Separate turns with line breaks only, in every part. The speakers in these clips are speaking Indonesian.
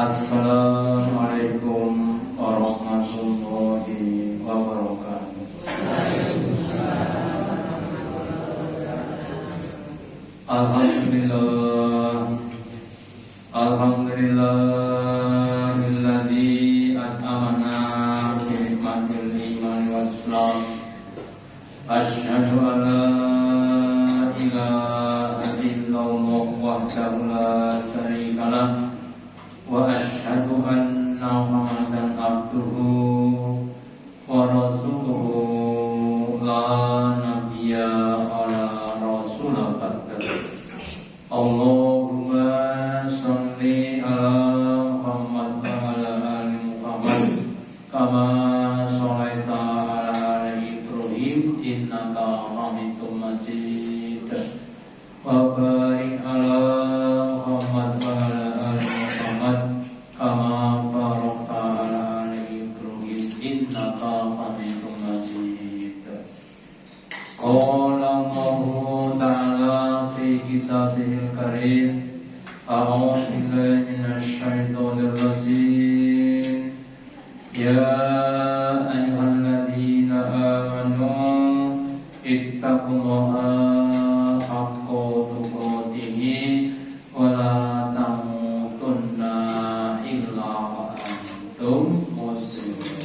Assalamualaikum warahmatullahi wabarakatuh. Alhamdulillahilladzi at'amana bi nikmatil iman wal islam. Asyhadu an la ilaha illallah wahdahu la syarika lah wa asyhadu anna Muhammadan abduhu wa rasuluhu la nabiyya ala rasulillah. Allahumma sholli ala Muhammad wa ala ali Muhammad kama sholaita ala ali Ibrahim innaka Hamidum Majid wa barik ala Muhammad wa ala ali Muhammad kama barakta ala ali Ibrahim innaka Hamidum Majid. Qala Allahu ta'ala fi kitabihil karim a'udzu billahi minasy syaithanir rajim. Ya ayyuhalladzina amanu ittaqullaha haqqa tuqatih wa la tamutunna illa wa antum muslimun.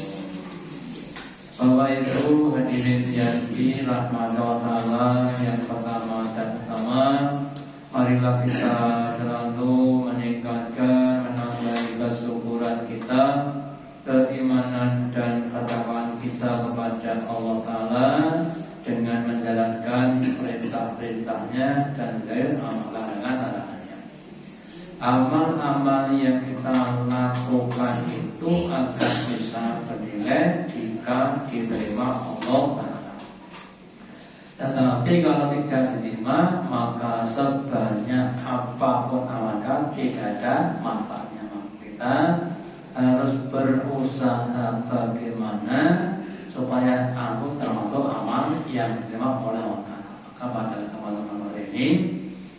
Bapak Ibu hadirin yang dirahmati Allah yang pertama dan utama, marilah kita selalu meningkatkan, menambah kesyukuran kita, keimanan dan ketakwaan kita kepada Allah Ta'ala dengan menjalankan perintah-perintahnya dan larangan-larangannya. Amal-amal yang kita lakukan itu akan bisa bernilai jika diterima Allah Ta'ala. Tetapi kalau tidak diterima, maka sebanyak apapun amalkan tidak ada manfaatnya. Kita harus berusaha bagaimana supaya aku termasuk amal yang diterima oleh Allah Ta'ala. Maka pada kesempatan hari ini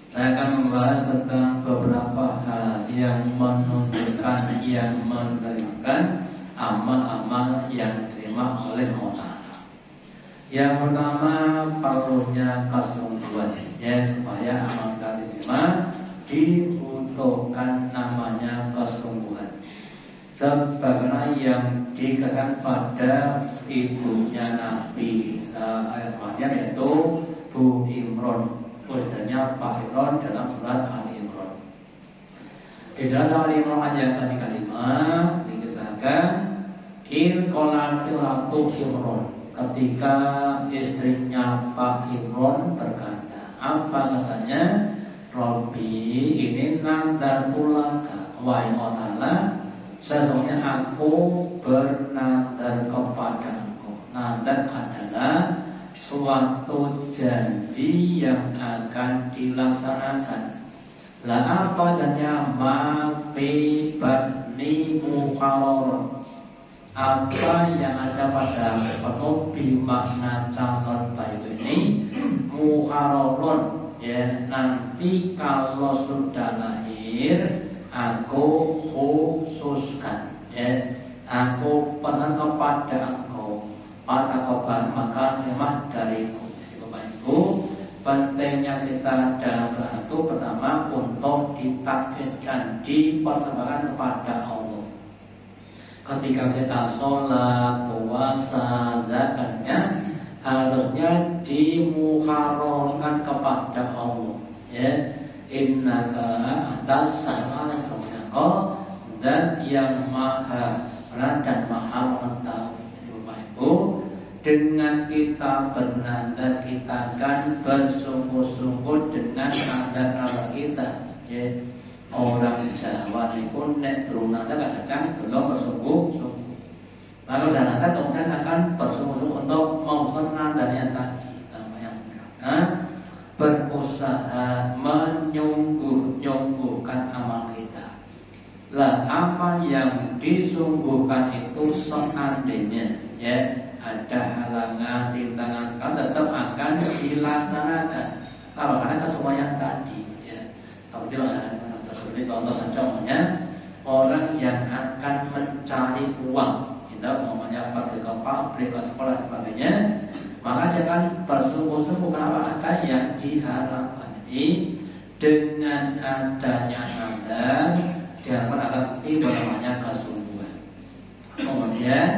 saya akan membahas tentang beberapa hal yang menunjukkan, yang menerangkan amal-amal yang diterima oleh Allah Ta'ala. Yang pertama, perlunya kesungguhan, ya, supaya amal kita diterima dibutuhkan namanya kesungguhan. Sebagaimana yang dikatakan pada ibunya Nabi Maryam, yaitu Bu Imron, istilahnya Pak Imron dalam surat Ali Imron. Di dalam Ali Imron ayat ke-5 dikisahkan in qalat ratu Imron, ketika istrinya Pak Imron berkata, apa katanya? Robbi ini nadartu laka, wahai Allah, sesungguhnya aku bernadar kepada engkau. Nadar adalah suatu janji yang akan dilaksanakan. Lah apa janjinya? Mafi batni mukharor, apa yang ada pada perut bimakna calon bayi ini mukharorun, ya, nanti kalau sudah lahir aku khususkan, ya, aku pesan kepada engkau pada kabar maka memang dariku. Jadi Bapak Ibu, pentingnya kita dalam berdoa pertama untuk ditakdirkan, dipersembahkan kepada Allah. Ketika kita sholat, puasa, zakatnya harusnya dimukharorkan kepada Allah, ya. Innaka atas salam kau dan yang maha benar dan maha mengetahui. Jadi Bapak Ibu, dengan kita bernadar kita akan bersungguh-sungguh dengan nadar kita, ya. Orang Jawa itu nek turun nadar kadang belum bersungguh-sungguh. Lalu dan nadar kemudian akan bersungguh-sungguh untuk melakukan nadarnya tadi, namanya berusaha menyungguhkan amal kita. Lah amal yang disungguhkan itu seandainya, ya, ada halangan, rintangan, kan tetap akan dilaksanakan. Karena kesemuanya tadi, ya. Kalau dilaksanakan seperti contoh saja, orang yang akan mencari uang, kita namanya pergi ke pabrik, ke sekolah dan sebagainya, maka jangan bersungguh-sungguh. Kenapa? Ada yang diharapkan. Jadi dengan adanya nazar diharapkan akan timbul namanya kesungguhan. Kemudian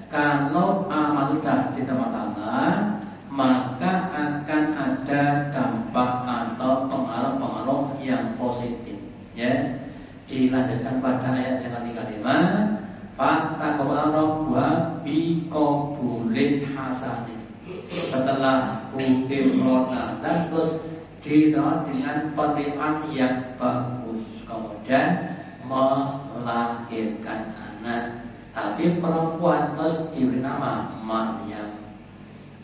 kalau amal sudah diterima Allah, maka akan ada dampak atau pengaruh-pengaruh yang positif. Ya, dilanjutkan pada ayat yang ke-35, Fattaqullah wa biqabulin hasanin. Setelah ukimrona dan terus ditolak dengan penerimaan yang bagus, kemudian melahirkan anak, tapi perempuan, terus diberi nama Maryam.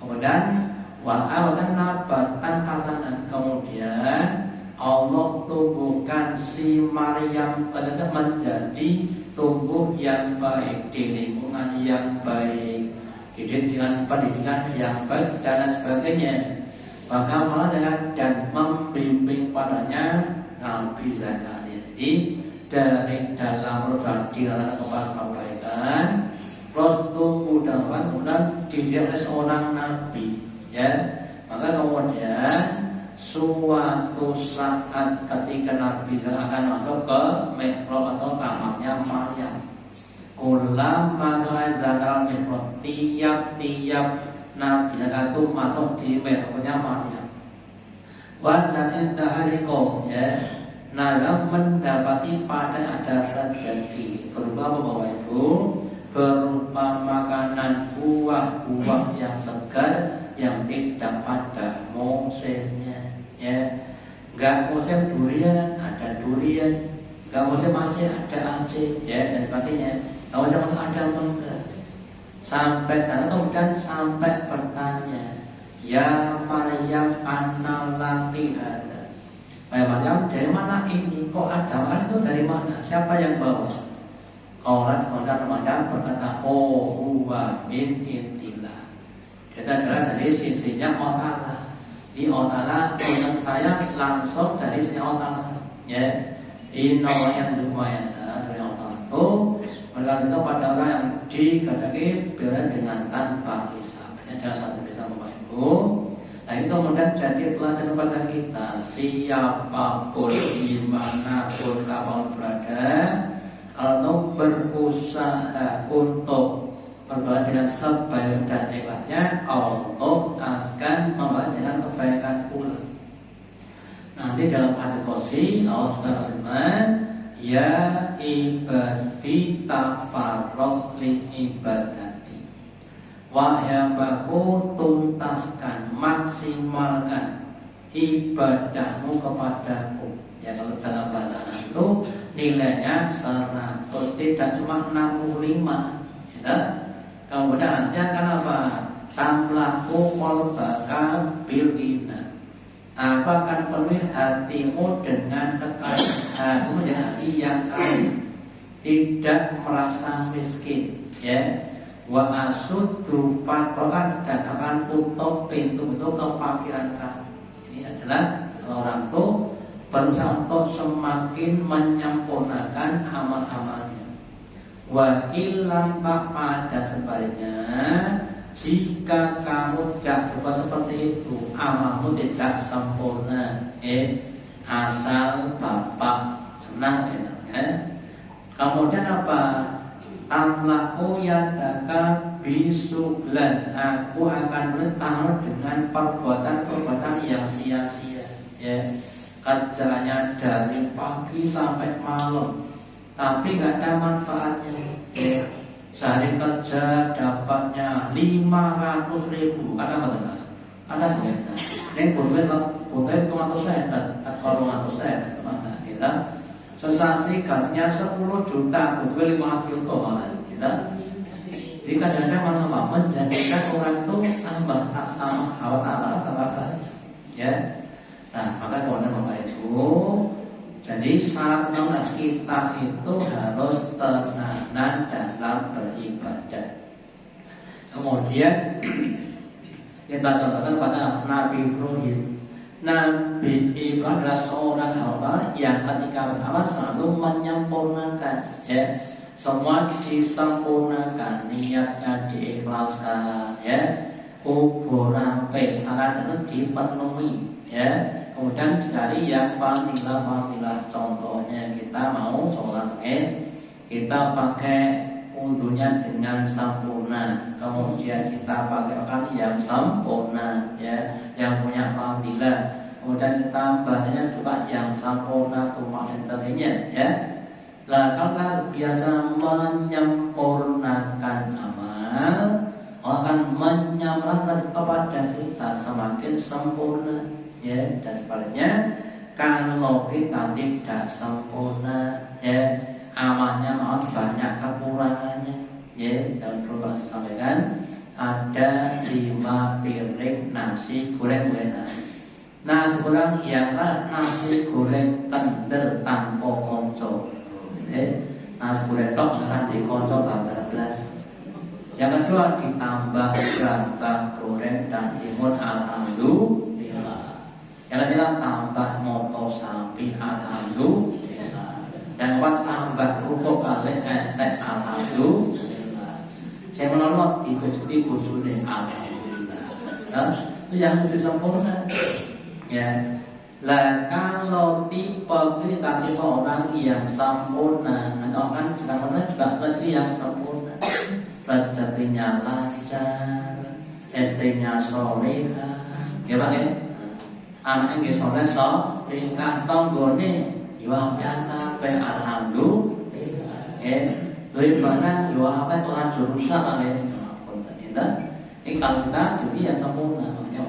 Kemudian wa'awatan nabatan hasanan, kemudian Allah tumbuhkan si Maryam menjadi tumbuh yang baik, di lingkungan yang baik, dengan pendidikan yang baik dan sebagainya. Maka Allah dan membimbing padanya Nabi Zakaria. Jadi dari dalam roda diarahkan kepada kebaikan, terus tumbuh dan kemudian dididik oleh seorang nabi. Ya, maka kemudian suatu saat ketika Nabi akan masuk ke mihrab atau kamarnya Maryam, ulama Zakaria mihrab, tiap-tiap Nabi itu masuk di mihrabnya Maryam. Wajah indahaliko, ya, Nabi mendapati pada ada rezeki berupa apa itu? Berupa makanan buah-buah yang segar yang tidak pada musimnya. Ya, nggak musim durian ada durian, nggak musim aceh ada aceh, ya, dan sebagainya. Nggak musim ada mangga. Sampai kemudian sampai bertanya, ya Maryam anna laki hada. Maryam, dari mana ini? Kok ada makanan itu dari mana? Siapa yang bawa? Kemudian Maryam berkata, oh huwa min indillah. Itu adalah dari sisinya Allah. Di Allah menurut saya langsung dari sisi Allah. Ya, inna yang dumayasa dari Allah itu berkata pada orang yang dikatakan bela dengan tanpa hisab. Ya, jangan satu bisa Bapak Ibu. Nah itu kemudian jadi pelajaran kepada kita, siapapun dimanapun kapan berada, kalau berusaha untuk berbuat dengan sebaik dan ikhlasnya, Allah akan membawa dengan kebaikan pula. Nanti dalam hadis qudsi Allah juga berfirman, ya ibadi tafarraq li ibadati. Wahai hambaku, tuntaskan, maksimalkan ibadahmu kepadaku. Ya, kalau dalam bahasa Arab itu nilainya 100, tidak cuma 65. Ya. Kemudian nanti akan apa? Tamlaku qalbaka bil ghina. Aku akan penuhi hatimu dengan kekayaan, menjadi hati yang kaya, tidak merasa miskin. Ya. Wa asuddu fatrokan, dan akan tutup pintu-pintu kefakiran kamu. Ini adalah orang itu berusaha untuk semakin menyempurnakan amal-amalnya. Wa illam taf'al, dan sebaliknya, jika kamu tidak berbuat seperti itu, amalmu tidak sempurna. Asal bapak senang, ya. Kemudian apa? Tamlaku yadaka bisuglan, aku akan bertahan dengan perbuatan-perbuatan yang sia-sia. Ya, kerjanya dari pagi sampai malam, tapi nggak ada manfaatnya. Ya, sehari kerja dapatnya 500.000, kata apa? Ada ya? Ini butuh tomato saya, kalau tomato saya, teman kita. Sesasi gajinya 10 juta, butuh 5 juta malah kita. Jadi kadang-kadang malah menjadikan orang itu tambah ya. Nah, maka kemudian Bapak Ibu, jadi syarat utama kita itu harus tenanan dalam beribadah. Kemudian kita contohkan pada Nabi Ibrahim. Nabi Ibrahim adalah seorang hamba yang ketika beramal selalu menyempurnakan, ya. Semua disempurnakan, niatnya diikhlaskan, ya. Kuburan syarat itu dipenuhi, ya. Kemudian dari yang fadilah, contohnya kita mau sholat kita pakai wudhunya dengan sempurna, kemudian kita pakai makan yang sempurna, ya, yang punya fadilah, kemudian kita bahasanya juga yang sempurna, tumak dan sebagainya, ya. Lah kalau kita biasa menyempurnakan amal, akan menyempurnakan kepada kita semakin sempurna, ya. Dan sebaliknya kalau kita tidak sempurna, ya, amalnya maaf banyak kekurangannya, ya. Dan perlu saya sampaikan, ada 5 piring nasi goreng enak. Nasi goreng ialah nasi goreng tender tanpa konco, ya. Nasi goreng tok akan dikonco bakar belas. Yang kedua ditambah gabah goreng dan timun, alhamdulillah. Yang ketiga tambah moto sapi, alhamdulillah. Yang keempat tambah kerupuk kali es teh, alhamdulillah. Saya menolong diikuti bujune, alhamdulillah. Nah, itu yang lebih sempurna, ya. Lah kalau tipe kita tipe orang yang sempurna, nanti orang juga rezeki yang sempurna, rezekinya lancar, istrinya solehah, ya Pak, ya. Anaknya nggih soleh solehah, tanggane yo apik kabeh, alhamdulillah. Duwe barang yo apik ora rusak ae. Ini kalau kita jadi yang sempurna, namanya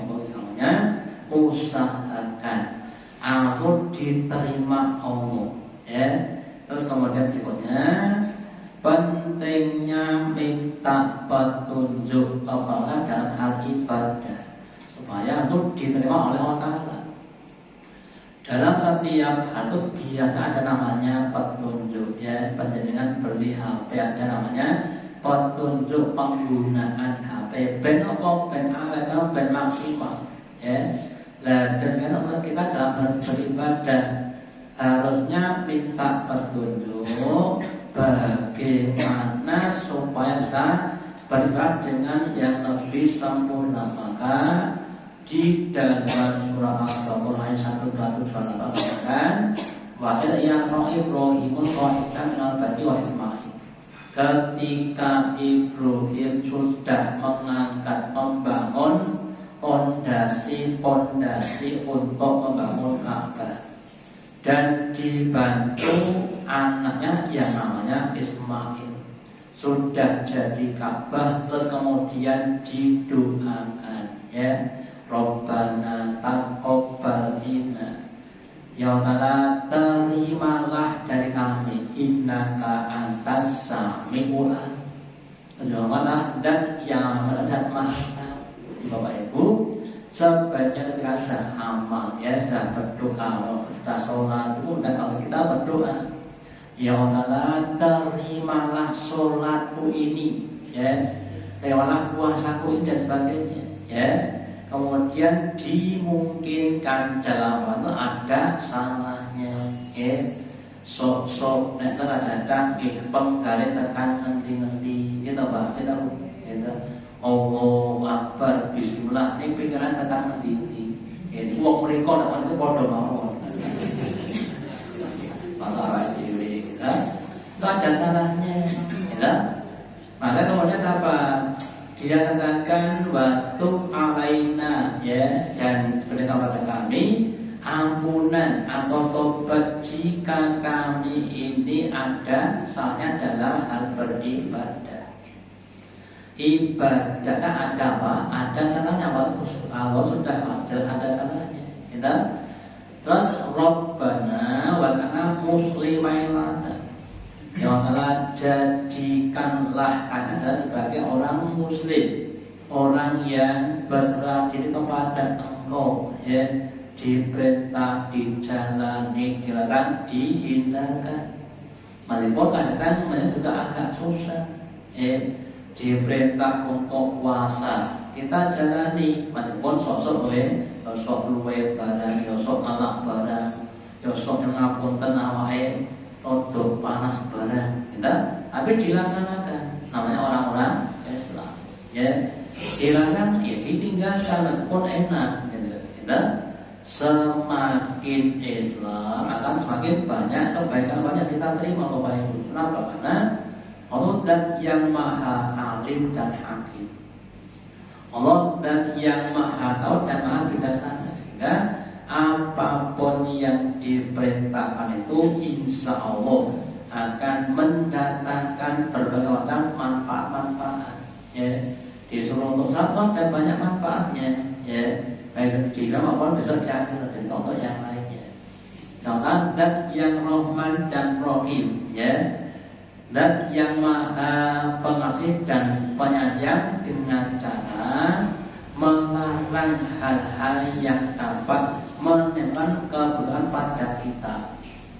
usahakan aku diterima Allah, ya. Terus kemudian berikutnya pentingnya minta petunjuk Allah dalam hal ibadah supaya itu diterima oleh Allah Ta'ala. Dalam setiap hal itu biasa ada namanya petunjuk, ya. Penjenengan beli HP ada namanya petunjuk penggunaan HP, ben apa, ben awet, ben maksimal, ya. Nah, dan kita dalam beribadah harusnya minta petunjuk bagaimana supaya bisa beribadah dengan yang lebih sempurna. Maka di dalam surah Al-Baqarah ayat 128 dikatakan wa ya Ibrahimul qa'idan minal bati wa Ismail. Ketika Ibrahim sudah mengangkat membangun pondasi untuk membangun Ka'bah dan dibantu anaknya yang namanya Ismail, sudah jadi Ka'bah, terus kemudian didoakan, ya, Rabbana taqabbal minna, ya Allah terimalah dari kami, innaka antas samiul alim, dan yang mendengar maha. Bapak Ibu, sebaiknya ketika sudah amal, ya, sudah berdoa, sudah sholat itu, dan kalau kita berdoa, ya Allah terimalah sholatku ini, ya, terimalah puasaku ini dan sebagainya, ya. Kemudian dimungkinkan dalam waktu ada salahnya, ya. Sok nek datang penggali tekan nanti kita Pak, kita Allahu Akbar, bismillah, ini pikiran tekan nanti. Ini wong mereka nak itu podo mawon. Masalah diri, ya. Itu ada salahnya, ya. Maka kemudian apa? Dia katakan waktu alaina, ya, dan berikan kepada kami ampunan atau tobat jika kami ini ada salahnya dalam hal beribadah. Ibadahnya ada apa? Ada salahnya apa? Allah sudah jelas ada salahnya. Kita terus Rabbana wa kana muslimain lana. Ya Allah jadikanlah Anda sebagai orang muslim, orang yang berserah diri kepada Engkau, ya. Diperintah, dijalani, dilarang, dihindarkan. Meskipun kadang-kadang juga agak susah, ya. Diperintah untuk puasa, kita jalani, meskipun sosok ya sok luwe barang, ya sok ngelak barang, ya sok ngapunten awake rada panas barang, gitu. Tapi dilaksanakan, namanya orang-orang Islam. Ya, dilarang ya ditinggalkan meskipun enak, gitu. Semakin Islam akan semakin banyak kebaikan kita terima Bapak Ibu. Kenapa? Karena Allah dan yang maha alim dan hakim. Allah dan yang maha tahu dan maha bijaksana, sehingga apapun yang diperintahkan itu insya Allah akan mendatangkan berbagai macam manfaat-manfaat. Ya, disuruh untuk sholat dan banyak manfaatnya. Ya, baik di dalam maupun besok di akhir dan contoh yang lainnya. Contoh dan yang Rahman dan Rahim, ya. Dan yang maha pengasih dan penyayang dengan cara melarang hal-hal yang dapat menimbulkan keburukan pada kita.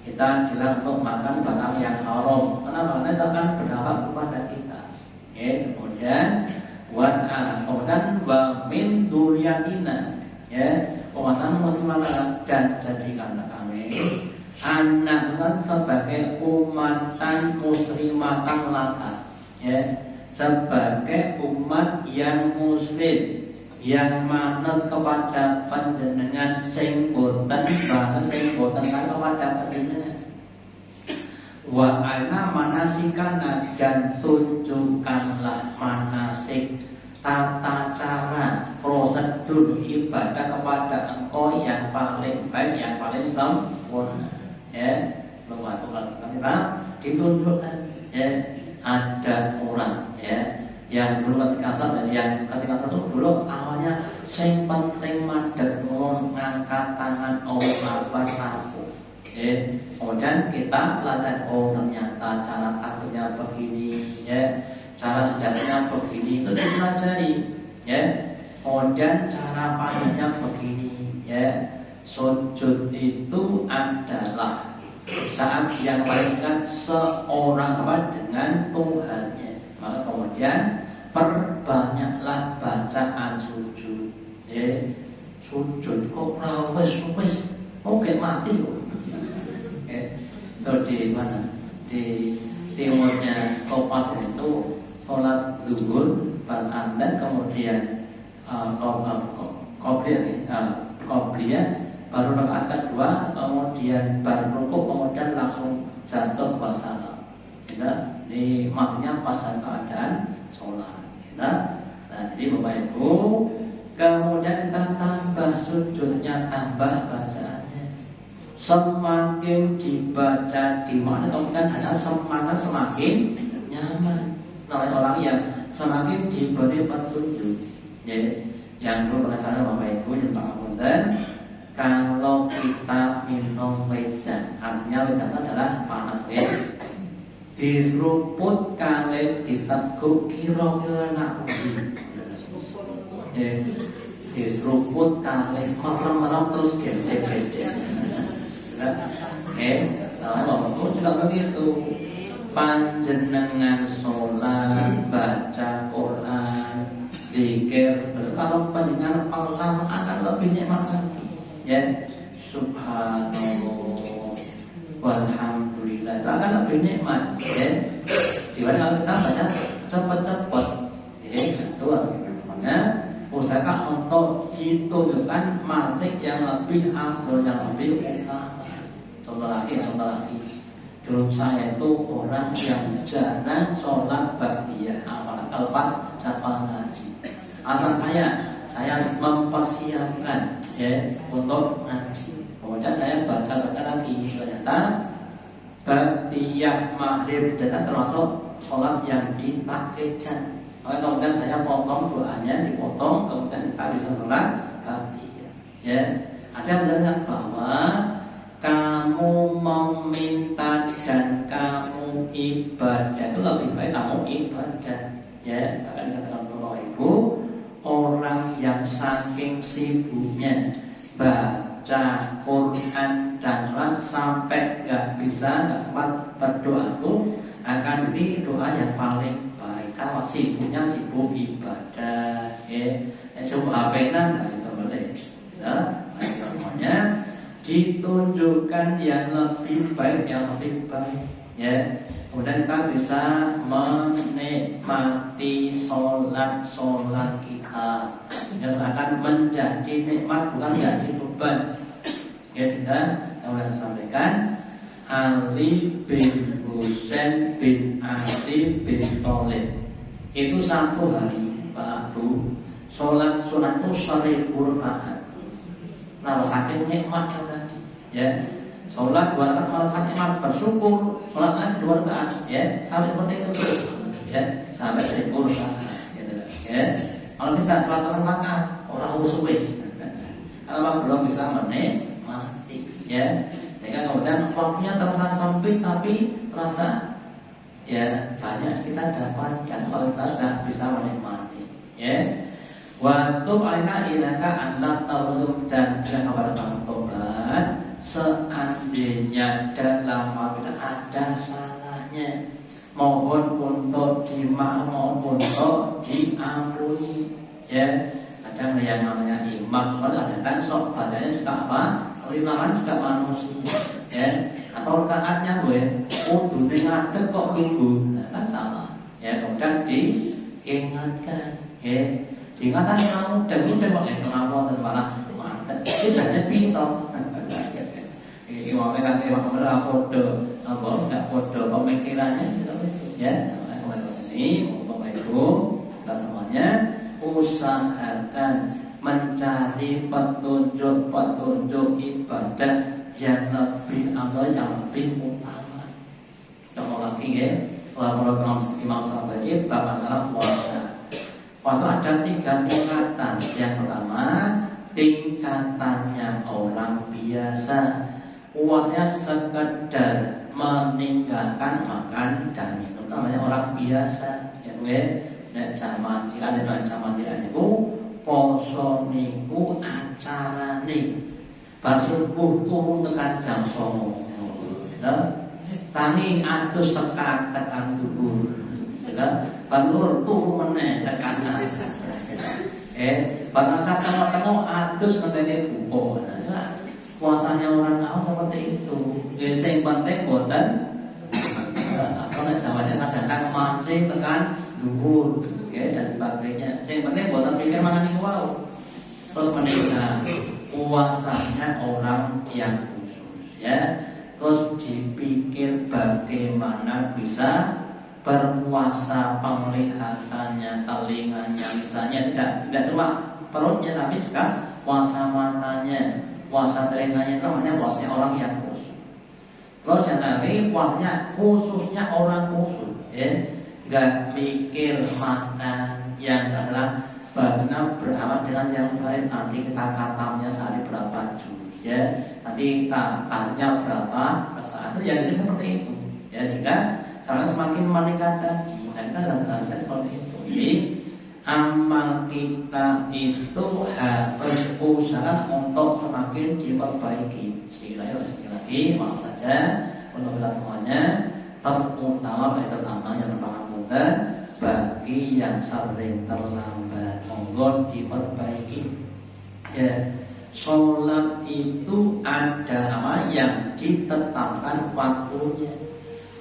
Kita dilarang untuk makan barang yang haram, karena barang itu akan berdampak kepada kita. Ya, kemudian kemudian wa min duriyatina, ya, pemasangan muslimah dan jadikanlah kami anak sebagai umatan muslimatan laka, ya, sebagai umat yang muslim yang manut kepada panjenengan sing boten banget sing boten kepada panjenengan. Wa ana manasikana dan tunjukkanlah manasik tata cara prosedur ibadah kepada engkau yang paling baik, yang paling sempurna. Ya, waktu kita ditunjukkan, ya, ada orang, ya, yang dulu ketika satu, yang ketika satu dulu awalnya yang penting madhep ngangkat tangan apa sapu. Kemudian kita belajar, oh ternyata cara takbirnya begini, ya, cara sejatinya begini, itu dipelajari, ya. Kemudian cara pandangnya begini, ya. Sujud itu adalah saat yang paling dekat seorang dengan Tuhannya. Maka kemudian perbanyaklah bacaan sujud. Ya, sujud kok wis oke mati kok. Itu di mana? Di timurnya Kopas itu sholat zuhur, dan kemudian qobliyah, baru rakaat kedua, kemudian baru rukuk, kemudian langsung jatuh wassalam. Kita di matinya pas dalam keadaan sholat. Kita, nah jadi Bapak Ibu, kemudian kita tambah sujudnya, tambah bacaannya. Semakin dibaca di mana, kemudian ada semakin nyaman. Namanya orang yang semakin diberi petunjuk. Ya, yang dulu penasaran Bapak Ibu dan Pak Apunten, kalau kita minum wedan, artinya wedan adalah panas, ya. Diseruput kali diteguk kira-kira nak uji. Ya, diseruput kali merem-merem terus gede-gede. Bapak juga begitu. Panjenengan sholat, baca Quran, zikir, kalau panjenengan pelan akan lebih nikmat lagi. Ya, subhanallah, walhamdulillah, itu akan lebih nikmat. Ya, dibanding kalau kita baca cepat-cepat. Ya, kedua, makanya usahakan untuk ditunjukkan manasik yang lebih afdal, yang lebih utama. Contoh lagi. Dulu saya itu orang yang jarang sholat ba'diyah, apalagi lepas jadwal ngaji. Asal saya mempersiapkan, ya, untuk ngaji. Kemudian saya baca lagi, ternyata ba'diyah maghrib dan termasuk sholat yang ditakhirkan. Kemudian saya potong doanya, dipotong, kemudian kita bisa sholat ba'diyah. Ya, ada yang menjelaskan bahwa kamu meminta dan kamu ibadah itu lebih baik kamu ibadah. Ya, bahkan katakan Bapak Ibu, orang yang saking sibuknya baca Quran dan sholat sampai nggak sempat berdoa itu akan di doa yang paling baik. Kalau sibuk ibadah, ya, sibuk HP-nan itu boleh. Nah, semuanya ditunjukkan yang lebih baik, ya. Kemudian kita bisa menikmati sholat kita, yang akan menjadi nikmat, bukan menjadi beban. Ya sudah, yang saya sampaikan, Ali bin Husain bin Ali bin Thalib itu satu hari baru sholat sunat itu 1000 rakaat. Nah, saking nikmatnya tadi, ya. Sholat 2 rakaat malah saking nikmat, bersyukur. Sholat lagi 2 rakaat, ya. Sampai seperti itu, ya. Sampai 1000 rakaat, gitu, ya. Kalau kita sholat 2 rakaat, orang usus, kalau belum bisa menikmati, ya. Sehingga kemudian waktunya terasa sempit tapi terasa ya banyak kita dapatkan kalau kita sudah bisa menikmati, ya. Waktu alina ilaka anak taulum dan kepada kamu tobat seandainya dalam kita ada salahnya, mohon untuk dimaafkan, mohon untuk diampuni, ya. Kadang yang namanya imam soalnya ada kan sok bacanya suka apa? Imaman juga manusia, ya. Atau rakaatnya gue kudu ngadeg kok minggu, kan salah, ya. Kemudian diingatkan, ya. Diingatkan kamu dan kok kamu dan malah mantep. Itu hanya pintar. Imamnya kan imam benar kode, apa enggak kode pemikirannya, ya. Ini Bapak Ibu kita semuanya usahakan mencari petunjuk ibadah yang lebih atau yang lebih utama. Contoh lagi, ya, kalau Imam Syafi'i bab masalah puasa. Puasa ada 3 tingkatan. Yang pertama, tingkatannya orang biasa. Puasanya sekedar meninggalkan makan dan minum, namanya orang biasa, ya. Nek zaman cilik niku poso niku acarane bar subuh turu tekan jam 09.00. Ya. Tangi atus sekat tekan duhur. Ya. Banur turu meneh tekan asar. Bar asar temu atus ngenteni buka. Nah, puasanya orang awam seperti itu. Sing penting boten kalau zamannya kadang mancing tekan duhur, ya, dan sebagainya. Yang penting buatan pikir mangan itu wow. Terus menikah, puasanya orang yang khusus, ya. Terus dipikir bagaimana bisa berpuasa, penglihatannya, telinganya, misalnya tidak cuma perutnya tapi juga puasa matanya, puasa telinganya, namanya puasanya orang yang khusus. Terus yang tadi puasanya khususnya orang khusus, ya. Gak mikir makan yang adalah bagaimana beramal dengan yang lain. Nanti kita katamnya sehari berapa juz, ya. Nanti tahnya berapa rakaat, ya jadi seperti itu, ya. Sehingga sekarang semakin meningkat dan kita dalam seperti itu. Jadi amal kita itu harus usaha untuk semakin diperbaiki. Sekali lagi, maaf saja untuk kita semuanya, terutama yang berpangapunten bagi yang sering terlambat, monggo diperbaiki, ya. Sholat itu ada apa yang ditetapkan waktunya.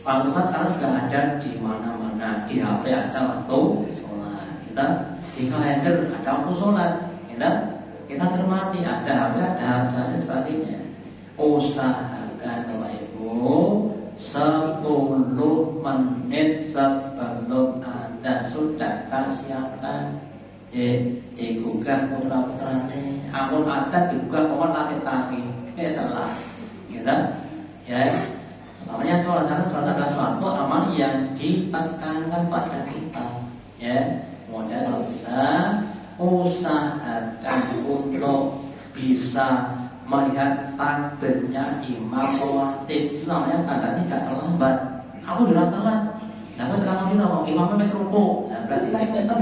Waktu kan sekarang juga ada di mana-mana, di HP ada waktu sholat, kita di kalender ada waktu sholat, kita cermati, ada HP, ada dan sebagainya. Usahakan Bapak Ibu 10 menit sebelum Anda sudah siapkan, digugah putra-putranya. Ampun ada digugah komen laki-laki, telah, gitu, ya. Namanya sholat adalah suatu amal yang ditekankan pada kita, ya. Kemudian kalau bisa usahakan untuk bisa melihat takbirnya imam rawatib. Itu namanya tanda tidak terlambat. Aku sudah telat. Nah, aku terlambat ini mau imamnya masih rukuk. Nah, berarti kan itu kan.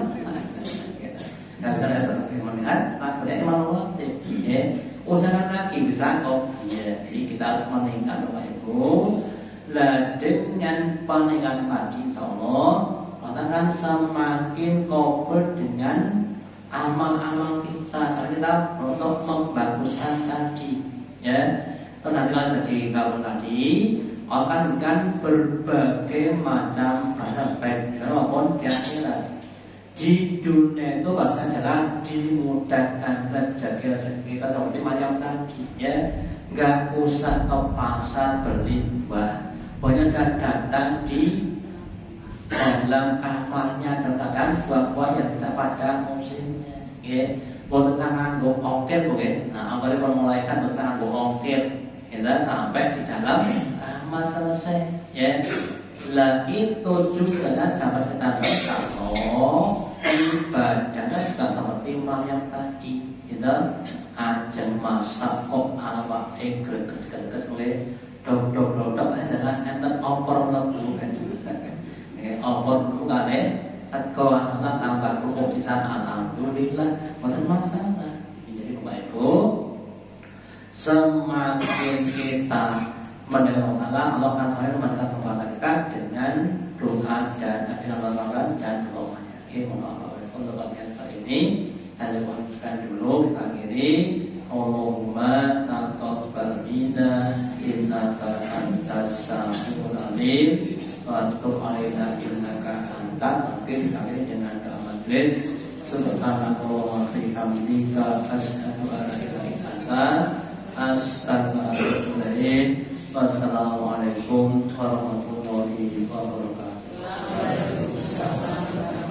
Nggak bisa melihat takbirnya imam rawatib. Ya, usahakan lagi bisa kok. Ya, jadi kita harus meningkat Bapak Ibu. Lah dengan peningkatan tadi, insyaallah, kita akan semakin kokoh dengan amal-amal kita. Ustaz, kita untuk membaguskan tadi, ya. Kalau nanti jadi kalau tadi akan berbagai macam bahasa baik maupun di akhirat. Di dunia itu bahkan adalah dimudahkan rezeki kita seperti macam tadi, ya. Nggak usah ke pasar beli buah, pokoknya datang di dalam kamarnya terkadang buah-buah yang tidak pada musimnya, ya. Buat sangat gue ongkir, gue. Nah, apalagi mulaikan buat sangat gue ongkir, kita sampai di dalam kamar selesai, ya. Lah itu juga dapat kita kalau ibadahnya juga seperti yang tadi, kita ajeng masak kok awak greges mulai dok adalah enten opor lebu kan juga kan. Opor lebu kan sego anak tambah kerupuk sisa alhamdulillah bukan masalah. Jadi Bapak Ibu, semakin kita mendengar Allah akan semakin mendengar kepada kita dengan doa dan dengan dan doanya. Untuk bagian kali ini saya lanjutkan dulu, kita akhiri. Allahumma taqabbal minna innaka antas samiul alim wa tub alaina innaka antat hakim. Akhir dengan doa majelis. Subhanallah wa bihamdika asyhadu an la ilaha illa anta astaghfiruka wa atubu ilaik. Wassalamualaikum warahmatullahi wabarakatuh.